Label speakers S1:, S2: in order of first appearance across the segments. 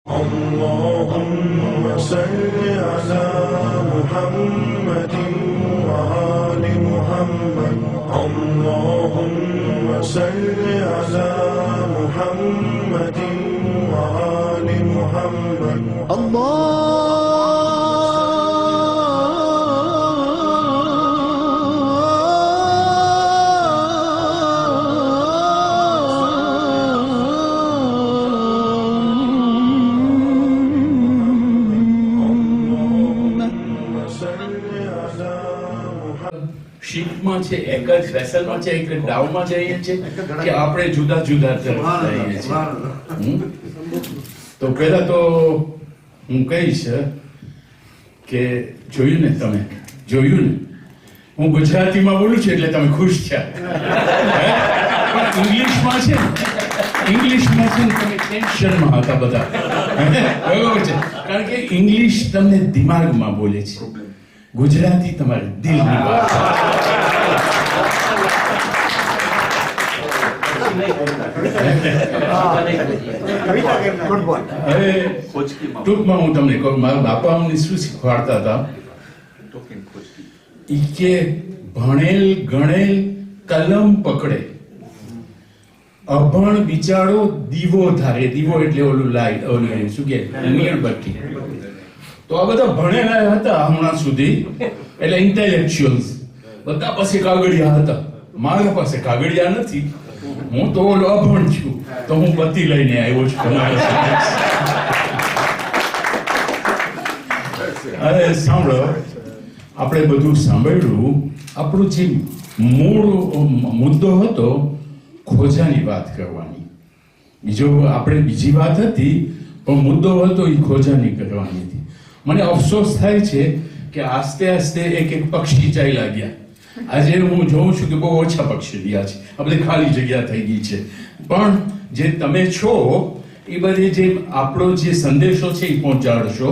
S1: اللهم صل على محمد وآل محمد اللهم صل على محمد وآل محمد
S2: શીપમાં છે, એક જ વેસલમાં છે, એક ડાઉનમાં જઈએ છે કે આપણે જુદા જુદા તરફ જઈએ છીએ. તો પહેલા તો હું કહીશ કે જોયું ને તમે હું ગુજરાતીમાં બોલું છું એટલે તમે ખુશ થયા. પણ ઇંગ્લિશમાં છે ને તમે ટેન્શનમાં હતા બધા. બરોબર છે, કારણ કે ઇંગ્લિશ તમને દિમાગમાં બોલે છે, ગુજરાતી તમારે દિલની વાત. ટૂંકમાં હું તમને કહું, મારા બાપા અમને શું શીખવાડતા હતા કે ભણેલ ગણેલ કલમ પકડે, અભણ બિચારો દીવો ધારે. દીવો એટલે ઓલું લાઈટ, ઓલું શું કે મીણબત્તી. તો આ બધા ભણેલા હતા હમણાં સુધી, એટલે ઇન્ટેલેક્ચ્યુઅલ્સ બધા પાસે કાગળિયા હતા. મારા પાસે કાગળિયા નથી, હું તો ઓલો અભણ છું, તો હું બત્તી લઈને આવ્યો છું તમારા સાથે. અરે સાંભળો, આપણે બધું સાંભળ્યું. આપણું જે મૂળ મુદ્દો હતો ખોજાની વાત કરવાની. આપણે બીજી વાત હતી, પણ મુદ્દો હતો એ ખોજાની કરવાની હતી. મને અફસોસ થાય છે કે આસ્તે આસ્તે એક પક્ષી ચાલ્યા ગયા. આજે હું જોઉં છું કે બહુ ઓછા પક્ષી રહ્યા છે, આ બધી ખાલી જગ્યા થઈ ગઈ છે. પણ જે તમે છો એ બધી જે આપણો જે સંદેશો છે એ પહોંચાડશો.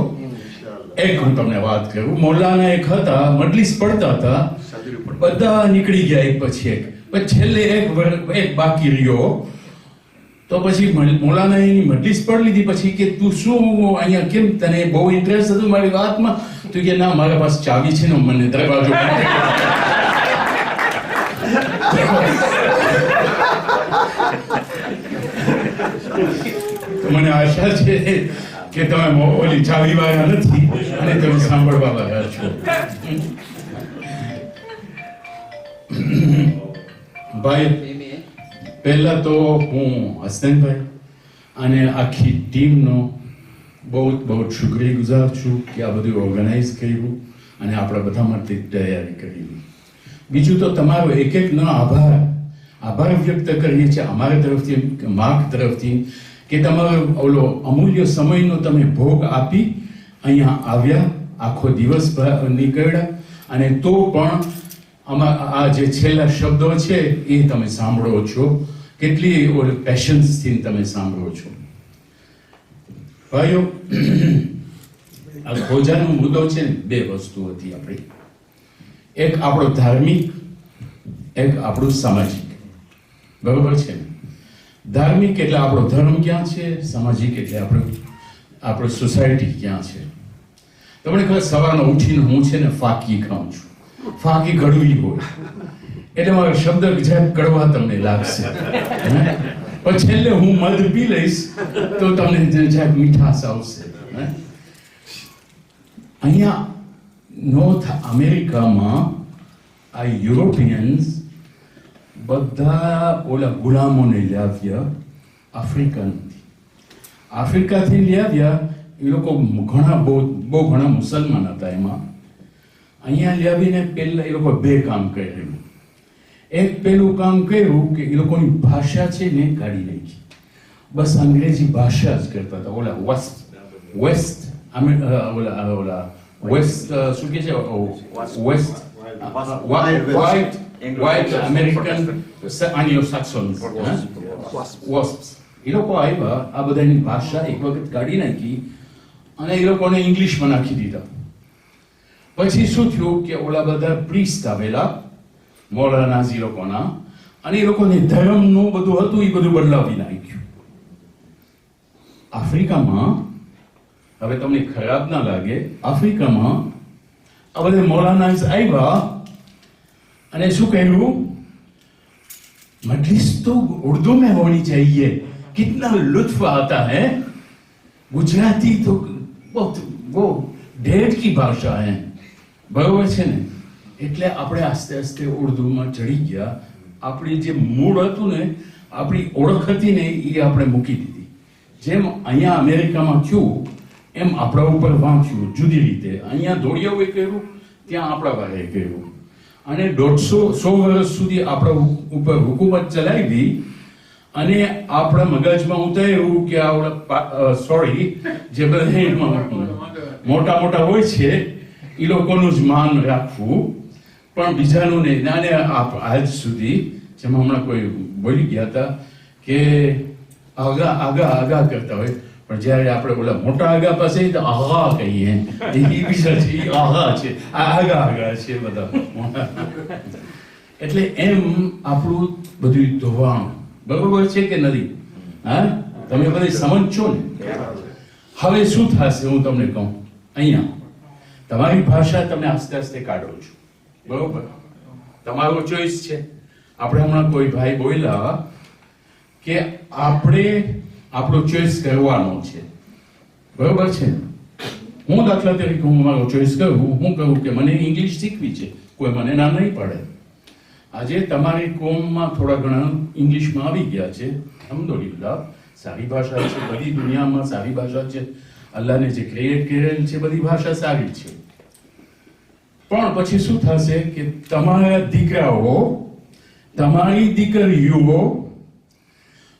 S2: એક હું તમને વાત કરું, મોલાના એક હતા, મજલિસ પડતા હતા, બધા નીકળી ગયા એક પછી એક, પછી છેલ્લે એક બાકી રહ્યો. તો પછી મોલાના એની મજલિસ પડી લીધી. પછી કે તું શું અહીંયા કેમ, તને બહુ ઇન્ટરેસ્ટ હતું મારી વાતમાં? તો કે ના, મારા પાસે ચાવી છે ને, મને દરવાજો. તો મને આશા છે કે તમે ઓલી ચાવી વાળા નથી અને તમે સાંભળવા વાળા છો. ભાઈ, પહેલા તો હું હસનભાઈ અને આખી ટીમનો બહુ શુક્રિયાગુજાર છું કે આ બધું ઓર્ગેનાઇઝ કર્યું અને આપણા બધા માટે તૈયારી કરી. બીજું તો તમારો એક એકનો આભાર વ્યક્ત કરીએ છીએ અમારા તરફથી, માર્ગ તરફથી, કે તમારો ઓલો અમૂલ્ય સમયનો તમે ભોગ આપી અહીંયા આવ્યા, આખો દિવસ નીકળ્યા, અને તો પણ આ જે છેલ્લા શબ્દો છે એ તમે સાંભળો છો, કેટલી પેશન્સથી તમે સાંભળો છો. ભાઈઓ, આ ખોજાનો મુદ્દો છે ને, બે વસ્તુ હતી આપણી. એક આપણો ધાર્મિક, એક આપણું સામાજિક. બરોબર છે ને? ધાર્મિક એટલે આપણો ધર્મ ક્યાં છે, સામાજિક એટલે આપણો સોસાયટી ક્યાં છે. તમને ખબર, સવારમાં ઉઠીને હું છે ને ફાકી ખાઉં છું. ફાકી કડવી હોય એટલે મારો શબ્દ જ્યાં કડવા તમને લાગશે, પણ છેલ્લે હું મધ પી લઈશ તો તમને જ્યાં મીઠાશ આવશે. અહીંયા નોર્થ અમેરિકામાં આ યુરોપિયન્સ બધા ઓલા ગુલામોને લાવ્યા આફ્રિકાથી લાવ્યા. એ લોકો બહુ ઘણા મુસલમાન હતા. એમાં અહીંયા લાવીને પહેલા એ લોકો બે કામ કર્યું. એક પેલું કામ કર્યું કે એ લોકોની ભાષા છે ને કાઢી નાખી, બસ અંગ્રેજી ભાષા જ કરતા હતા. ઓલા વેસ્ટ શું કે છે, west white American Anglo-Saxons, wasps. એ લોકો આવ્યા, આ બધાની ભાષા એક વખત કાઢી નાખી અને એ લોકોને ઇંગ્લિશમાં નાખી દીધા. પછી શું થયું કે ઓલા બધા પ્રીસ્ટ આવેલા મોલાના લોકોના, અને એ લોકોને ધર્મનું બધું હતું એ બધું બદલાવી નાખ્યું. આફ્રિકામાં હવે તમને ખરાબ ના લાગે, આફ્રિકામાં આ બધા મૌલાનાસ આવ્યા અને શું કહ્યું, मजलिस तो उर्दू में होनी चाहिए, कितना लुत्फ आता है, गुजराती तो बहुत वो ढेर की भाषा है, बराबर છે ને? એટલે આપણે આસ્તે આસ્તે ઉર્દુમાં ચડી ગયા. આપણી જે મૂળ હતું ને, આપણી ઓળખ હતી ને, એ આપણે મૂકી દીધી. જેમ અહીંયા અમેરિકામાં થયું એમ આપણા ઉપર વાંચ્યું જુદી રીતે. અહીંયા ધોળિયાઓએ કર્યું, ત્યાં આપણા ભાઈએ કર્યું, અને 100 વર્ષ સુધી આપણા ઉપર હુકુમત ચલાવી. અને આપણા મગજમાં ઉતાર્યું કે આવડા સોરી જે બધા મોટા મોટા હોય છે એ લોકોનું જ માન રાખવું, પણ બીજાનું નહીં. અને આજ સુધી જેમ હમણાં કોઈ બોલી ગયા હતા કે આગા આગા આગા કરતા હોય, પણ જ્યારે આપણે ઓલા મોટા આગા પાસે તો આગા કહીએ, એ બીજા છે, એ આગા છે, આ આગા આગા છે બધા. એટલે એમ આપણું બધું ધોવાણ બરોબર છે કે નથી? હા, તમે બધી સમજ છો ને? હવે શું થશે હું તમને કહું. અહીંયા તમારી ભાષા તમે આસ્તે આસ્તે કાઢો છો, બરોબર? તમારો ચોઈસ છે. આપણે હમણાં કોઈ ભાઈ બોલ્યા કે આપણે આપણો ચોઈસ કરવાનો છે, બરોબર છે? હું દાખલા તરીકે હું મારો ચોઈસ કરું, હું કહું કે મને ઇંગ્લિશ શીખવી છે, કોઈ મને ના નહીં પડે. આજે તમારી કોમમાં થોડા ઘણા ઇંગ્લિશમાં આવી ગયા છે, અલ્હમ્દુલિલ્લાહ, સારી ભાષા છે, બધી દુનિયામાં સારી ભાષા છે. અલ્લાહને જે ક્રિએટ કરેલ છે બધી ભાષા સારી છે. પણ પછી શું થશે કે તમારા દીકરાઓ, તમારી દીકરીઓ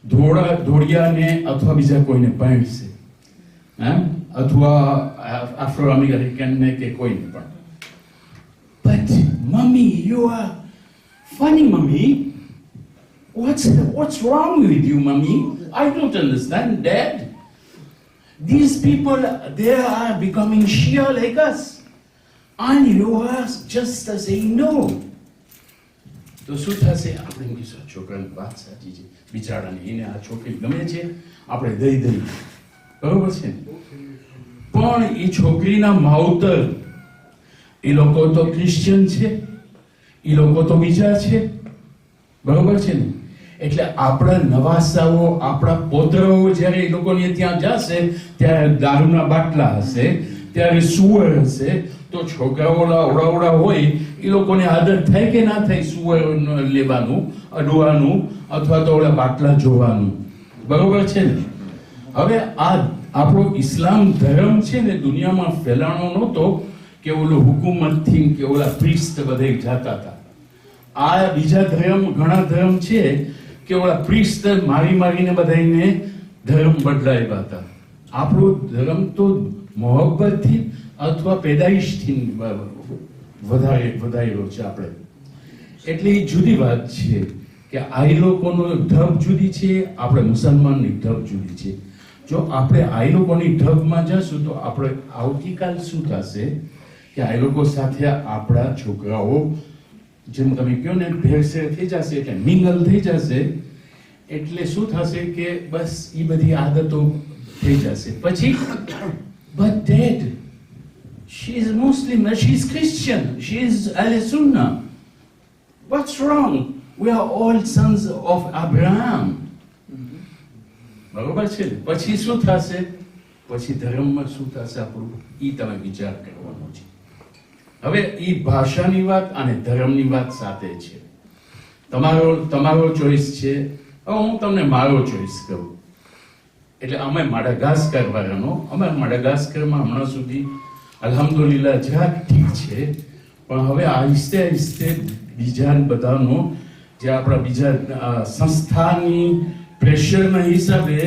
S2: ધોળિયાને અથવા બીજા કોઈને પરણશે, અથવા આફ્રો અમેરિકનને કે કોઈને પણ. But mummy, you are funny, mummy. What's wrong with you, mummy? I don't understand, Dad. These people, they are becoming Shia like us, and you are just saying no. તો શું થશે? આપણે કહીશું છોકરાની વાત સાચી છે, બિચારાને એને આ છોકરી ગમે છે, આપણે દઈ દઈએ, બરોબર છે? પણ એ છોકરીના માવતર, એ લોકો તો ક્રિશ્ચિયન છે, એ લોકો તો બીજા છે, બરોબર છે ને? એટલે આપણા નવાસાઓ, આપણા પોતરાઓ જ્યારે એ લોકોને ત્યાં જશે ત્યારે દારૂના બાટલા હશે, ત્યારે સુવર હશે. તો છોકરાઓ ઓળાવડા હોય એ લોકોને આદત થાય કે ના થાય સુવર લેવાનું, અડવાનું, અથવા તો ઓલા બાટલા જોવાનું, બરોબર છે ને? હવે આ આપણો ઇસ્લામ ધર્મ છે ને, દુનિયામાં ફેલાણો નહોતો કે ઓલો હુકુમતથી કે ઓલા પ્રિસ્ત બધે જતા હતા. આ બીજા ધર્મ, ઘણા ધર્મ છે કે ઓલા પ્રિસ્ત મારી મારીને બધાને ધર્મ બદલાવ્યા હતા. આપણો ધર્મ તો મોહબ્બતથી અથવા પેદાઈશથી વધારેલો છે આપણે. એટલે એ જુદી વાત છે કે આ લોકોનો ઢબ જુદી છે, આપણે મુસલમાનની ઢબ જુદી છે. જો આપણે આ લોકોની ઢબમાં જશું તો આપણે આવતીકાલ શું થશે કે આ લોકો સાથે આપણા છોકરાઓ, જેમ તમે કહો ને, ભેળસેળ થઈ જશે, એટલે મિંગલ થઈ જશે. એટલે શું થશે કે બસ એ બધી આદતો થઈ જશે. પછી but Dad, she is Muslim, she is Christian, she is Ahl Sunnah. What's wrong? We are all sons of Abraham. બરોબર છે ને? પછી શું થશે? પછી ધર્મમાં શું થશે આપણું, એ તમે વિચાર કરવાનો છે. હવે એ ભાષાની વાત અને ધર્મની વાત સાથે છે. તમારો ચોઈસ છે. હવે હું તમને મારો ચોઈસ કહું. એટલે અમે માડાગાસ્કર વાળાનો, અમે માડાગાસ્કરમાં હમણાં સુધી અલ્હમ્દુલિલ્લાહ જરાક ઠીક છે, પણ હવે આહિસ્તે આહિસ્તે બીજા બધાનો, જે આપણા બીજા સંસ્થાની પ્રેશરના હિસાબે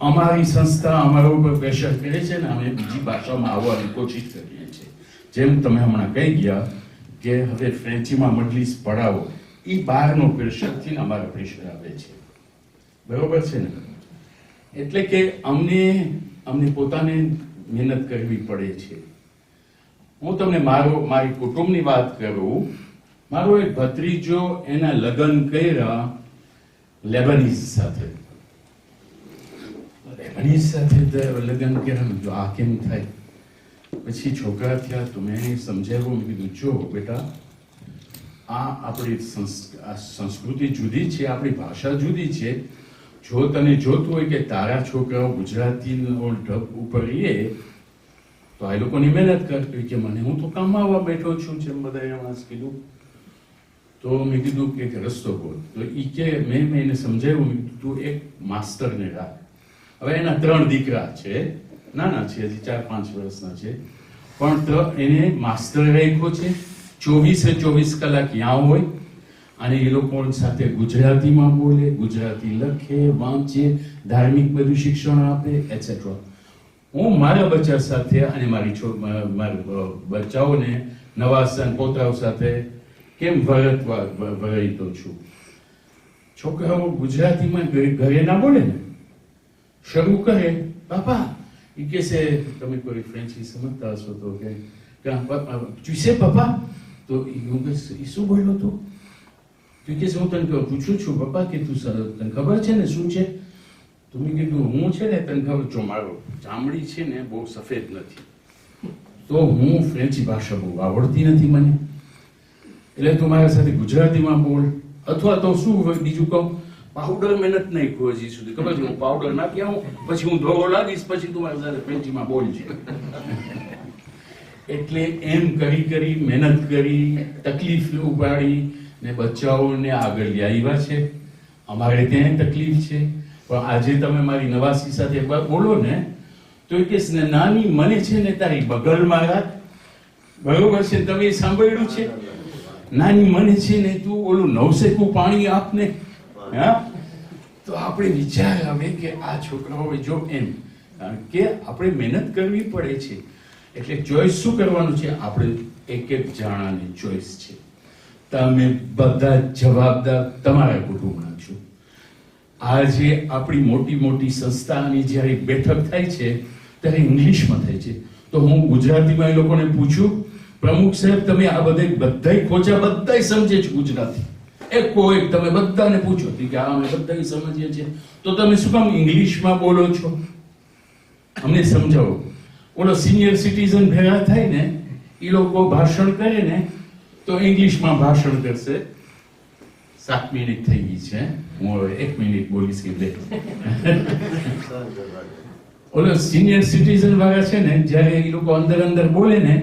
S2: અમારી સંસ્થા અમારા ઉપર પ્રેશર કરે છે ને, અમે બીજી ભાષામાં આવવાની કોશિશ કરીએ છીએ. જેમ તમે હમણાં કહી ગયા કે હવે ફ્રેન્ચીમાં મજલિસ પડાવો, એ બહારનો પ્રેશરથી અમારા પ્રેશર આવે છે, બરોબર છે ને? એટલે કે અમને પોતાને મહેનત કરવી પડે છે. હું તમને મારી કુટુંબની વાત કરું. મારો એક ભત્રીજો, એના લગ્ન કર્યા લેબનીઝ સાથે. એની સાથે લગ્ન કેમ જો આ કેમ થાય? પછી છોકરા થયા તો મેં એને સમજાવ્યું, મેં કીધું જો બેટા, આ આપણી સંસ્કૃતિ જુદી છે, આપણી ભાષા જુદી છે. જો તને જોતું હોય કે તારા છોકરાઓ ગુજરાતી ઢબ ઉપર રહે તો આ લોકોની મહેનત કર. કે મને હું તો કામમાં આવવા બેઠો છું જેમ બધા માણસ કીધું. તો મેં કીધું કે રસ્તો બોલ. તો એ કે મેં એને સમજાવ્યું, મેં કીધું તું એક માસ્ટરને રાખ. હવે એના 3 દીકરા છે, નાના છે, હજી 4-5 વર્ષના છે, પણ તો એને માસ્ટર રાખ્યો છે. 24 કલાક ત્યાં હોય અને એ લોકો સાથે ગુજરાતીમાં બોલે, ગુજરાતી લખે, વાંચે, ધાર્મિક બધું શિક્ષણ આપે એટસેટ્રા. હું મારા બચ્ચા સાથે અને મારા બચ્ચાઓને નવા પોતાઓ સાથે કેમ વરતો છું. છોકરાઓ ગુજરાતીમાં ઘરે ના બોલે ને, શરૂ કરે પાપા, એ કે છે તમે કોઈ ફ્રેન્ચી સમજતા હશો તો કે tu sais papa, તો એ શું બોલ્યો તું? તું કે હું તને પૂછું છું પપ્પા કે તું તને ખબર છે ને શું છે? તો મેં કીધું હું છે ને તને ખબર જો મારો ચામડી છે ને બહુ સફેદ નથી, તો હું ફ્રેન્ચી ભાષા બહુ આવડતી નથી મને, એટલે તું મારા સાથે ગુજરાતીમાં બોલ. અથવા તો શું બીજું કહું, પાવડર મહેનત નહીં હજી સુધી, ખબર છે હું પાવડર નાખી આવું પછી હું ધોળો લાગીશ પછી તું મારા સાથે ફ્રેન્ચીમાં બોલજે. એટલે એમ કરી મહેનત કરી, તકલીફ ઉપાડી ને બચ્ચાઓને આગળ લઈ આવ્યા છે. અમારે ત્યાં તકલીફ છે, પણ આજે તમે મારી નવાસી સાથે એકવાર બોલો ને તો એ કહેશ ને નાની મને છે ને તારી બગલમાં રાખ. બરોબર છે? તમે સાંભળ્યું છે? નાની મને છે ને તું ઓલું નવસેકું પાણી આપને. હા, તો આપણે વિચાર આવે કે આ છોકરાઓ જો એમ, કારણ કે આપણે મહેનત કરવી પડે છે. એટલે ચોઈસ શું કરવાનું છે? આપણે એક જણાની ચોઈસ છે. તમે બધા જવાબદાર તમારા કુટુંબના છો. આજે આપણી મોટી મોટી સંસ્થાની જ્યારે બેઠક થાય છે ત્યારે ઇંગ્લિશમાં થાય છે. તો હું ગુજરાતીમાં એ લોકોને પૂછું, પ્રમુખ સાહેબ તમે આ બધાય ખોજા બધાય સમજે છે ગુજરાતી, એક તમે બધાને પૂછો કે આ અમે બધાય સમજીએ છીએ, તો તમે શું કામ ઇંગ્લિશમાં બોલો છો? અમને સમજાવો. ઓલો સિનિયર સિટીઝન ભેગા થાય ને, એ લોકો ભાષણ કરે ને તો ઇંગ્લિશમાં ભાષણ કરશે. 7 મિનિટ થઈ ગઈ છે, હું હવે 1 મિનિટ બોલીશ કે 2. ઓલો સિનિયર સિટીઝન વાળા છે ને, જ્યારે એ લોકો અંદર બોલે ને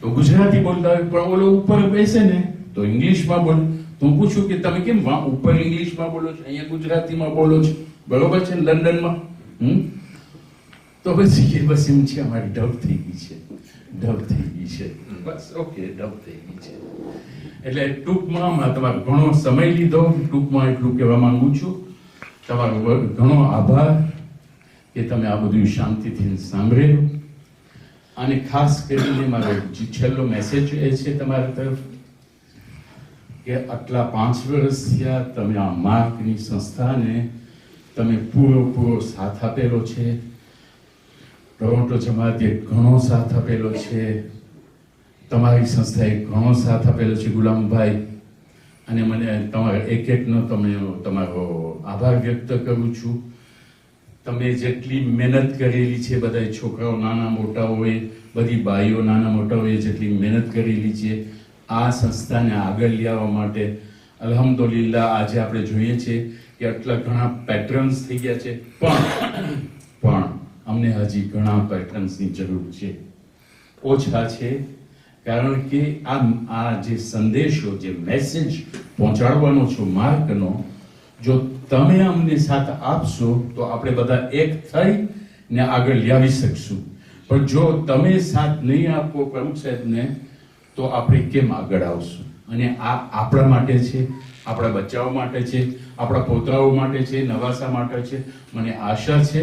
S2: તો ગુજરાતી બોલતા હોય, પણ ઓલો ઉપર બેસે ને તો ઇંગ્લિશમાં બોલે. તો હું પૂછું કે તમે કેમ ઉપર ઇંગ્લિશમાં બોલો છો, અહીંયા ગુજરાતીમાં બોલો છો? બરોબર છે ને લંડનમાં? તો પછી કે બસ એમ છે, અમારી ઢબ થઈ ગઈ છે. બસ ઓકે, ઢબ થઈ ગઈ છે. એટલે ટૂંકમાં તમારો ઘણો સમય લીધો, ટૂંકમાં એટલું કહેવા માંગુ છું. તમારો ઘણો આભાર કે તમે આ બધું શાંતિથી સાંભળેલું. અને ખાસ કરીને મારો છેલ્લો મેસેજ એ છે તમારા તરફ કે આટલા 5 વર્ષ થયા તમે આ માર્કની સંસ્થાને તમે પૂરો સાથ આપેલો છે. ટોરોન્ટો જમાતે ઘણો સાથ આપેલો છે, તમારી સંસ્થાએ ઘણો સાથ આપેલો છે ગુલામભાઈ, અને મને તમારા એકનો તમારો આભાર વ્યક્ત કરું છું. તમે જેટલી મહેનત કરેલી છે, બધા છોકરાઓ નાના મોટા હોય, બધી બાઈઓ નાના મોટા હોય, જેટલી મહેનત કરેલી છે આ સંસ્થાને આગળ લઈ આવવા માટે, અલ્હમ્દુલિલ્લાહ આજે આપણે જોઈએ છીએ કે આટલા ઘણા પેટ્રન્સ થઈ ગયા છે, પણ અમને હજી ઘણા પેટર્ન્સની જરૂર છે. ઓછા છે, કારણ કે આ જે સંદેશો, જે મેસેજ પહોંચાડવાનો છો માર્કનો, જો તમે અમને સાથ આપશો તો આપણે બધા એક થઈ ને આગળ લાવી શકશું. પણ જો તમે સાથ નહીં આપો પ્રમુખ સાહેબને, તો આપણે કેમ આગળ આવશું? અને આ આપણા માટે છે, આપણા બચ્ચાઓ માટે છે, આપણા પોતરાઓ માટે છે, નવાસા માટે છે. મને આશા છે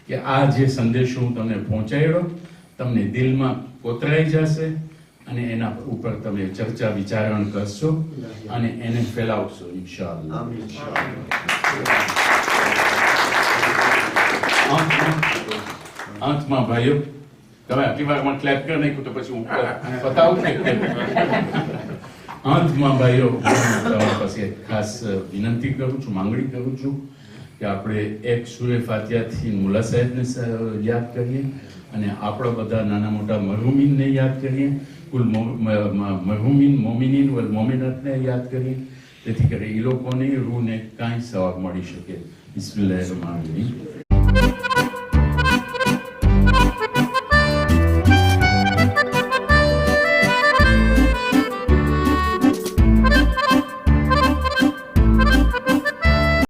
S2: કે આ જે સંદેશો હું તમને પહોંચાડ્યો તમને દિલમાં કોતરાઈ જશે અને એના ઉપર તમે ચર્ચા વિચારણા કરશો અને એને ફેલાવશો ઇન્શાઅલ્લાહ. અંતમાં ભાઈઓ, તમે આટલી વારમાં ક્લેપ કરી નાખ્યું તો પછી હું બતાવું ને. અંતમાં ભાઈઓ, તમારા પાસે ખાસ વિનંતી કરું છું, માંગણી કરું છું કે આપણે એક સૂરે ફાતિહાથી મુલા સાહેબને યાદ કરીએ અને આપણા બધા નાના મોટા મરહુમીનને યાદ કરીએ, કુલ મરહુમીન મોમિનીન વલ મોમિનાતને યાદ કરીએ, તેથી કરી એ લોકોની રૂહને કાંઈ સવાબ મળી શકે. બિસ્મિલ્લાહિર રહેમાનિર રહીમ.